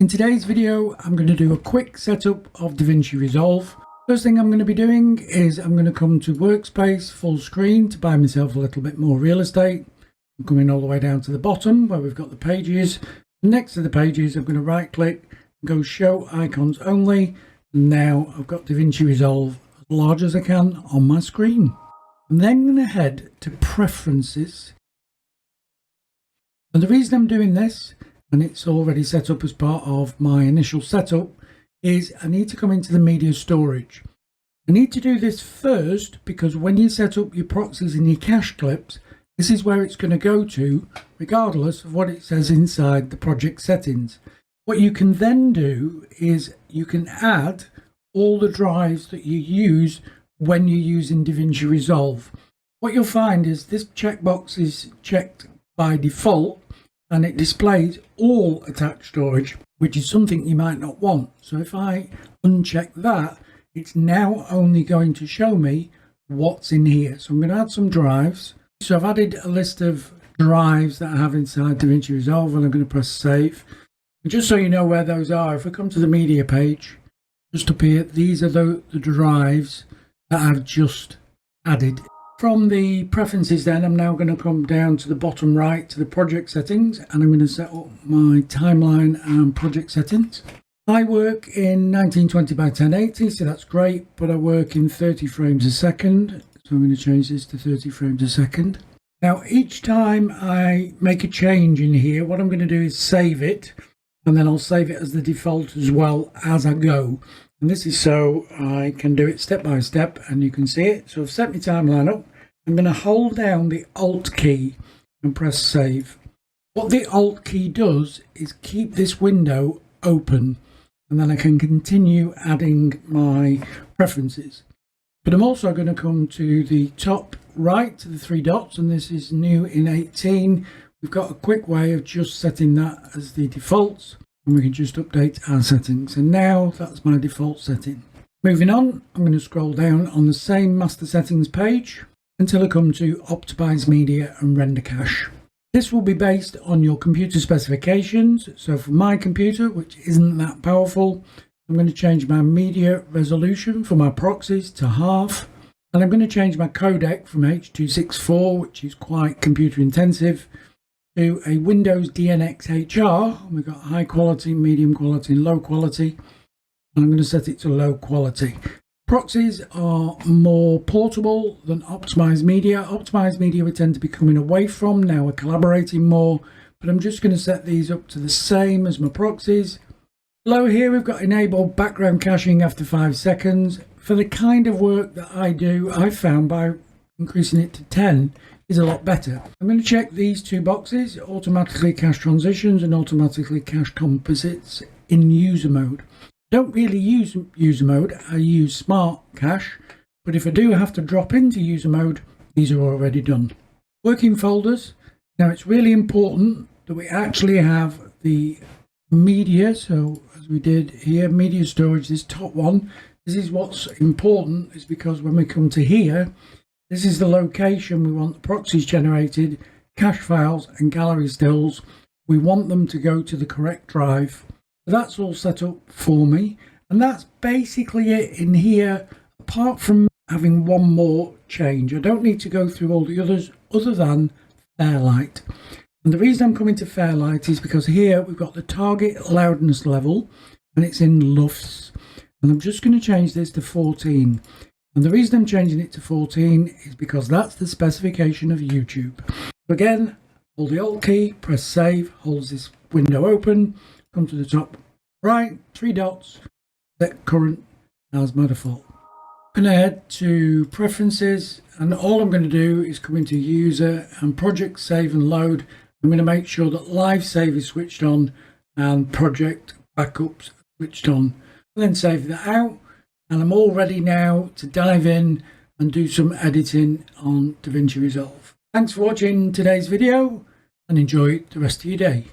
In today's video, I'm going to do a quick setup of DaVinci Resolve. First thing I'm going to be doing is I'm going to come to Workspace, full screen, to buy myself a little bit more real estate. I'm coming all the way down to the bottom where we've got the pages. Next to the pages, I'm going to right click and go Show Icons Only. And now I've got DaVinci Resolve as large as I can on my screen. I'm then going to head to Preferences. And the reason I'm doing this, and it's already set up as part of my initial setup, is I need to come into the media storage. I need to do this first because when you set up your proxies and your cache clips, this is where it's going to go to regardless of what it says inside the project settings. What you can then do is you can add all the drives that you use when you're using DaVinci Resolve. What you'll find is this checkbox is checked by default and it displays all attached storage, which is something you might not want. So if I uncheck that, it's now only going to show me what's in here. So I'm going to add some drives. So I've added a list of drives that I have inside DaVinci Resolve, and I'm going to press save. And just so you know where those are, if I come to the media page, just up here, these are the drives that I've just added. From the preferences then, I'm now going to come down to the bottom right to the project settings, and I'm going to set up my timeline and project settings. I work in 1920 by 1080, so that's great, but I work in 30 frames a second. So I'm going to change this to 30 frames a second. Now, each time I make a change in here, what I'm going to do is save it, and then I'll save it as the default as well as I go. And this is so I can do it step by step, and you can see it. So I've set my timeline up. I'm going to hold down the Alt key and press save. What the Alt key does is keep this window open, and then I can continue adding my preferences. But I'm also going to come to the top right to the three dots, and this is new in 18. We've got a quick way of just setting that as the defaults, and we can just update our settings. And now that's my default setting. Moving on, I'm going to scroll down on the same master settings page until I come to Optimize Media and Render Cache. This will be based on your computer specifications. So for my computer, which isn't that powerful, I'm going to change my media resolution for my proxies to half. And I'm going to change my codec from H.264, which is quite computer intensive, to a Windows DNX HR. We've got high quality, medium quality, and low quality. And I'm going to set it to low quality. Proxies are more portable than Optimized Media. Optimized Media we tend to be coming away from. Now we're collaborating more, but I'm just going to set these up to the same as my proxies. Below here we've got enable background caching after 5 seconds. For the kind of work that I do, I found by increasing it to 10 is a lot better. I'm going to check these two boxes, automatically cache transitions and automatically cache composites in user mode. Don't really use user mode, I use smart cache, but if I do have to drop into user mode, these are already done. Working folders. Now it's really important that we actually have the media, so as we did here, media storage, this top one. This is what's important, is because when we come to here, this is the location we want the proxies generated, cache files and gallery stills. We want them to go to the correct drive. That's all set up for me, and that's basically it in here, apart from having one more change. I don't need to go through all the others other than Fairlight. And the reason I'm coming to Fairlight is because here we've got the target loudness level and it's in LUFS, and I'm just going to change this to 14. And the reason I'm changing it to 14 is because that's the specification of YouTube. So again, hold the Alt key, press save, holds this window open. Come to the top right, 3 dots, set current as my default. I'm going to head to preferences, and all I'm going to do is come into user and project save and load. I'm going to make sure that live save is switched on and project backups switched on. And then save that out, and I'm all ready now to dive in and do some editing on DaVinci Resolve. Thanks for watching today's video and enjoy the rest of your day.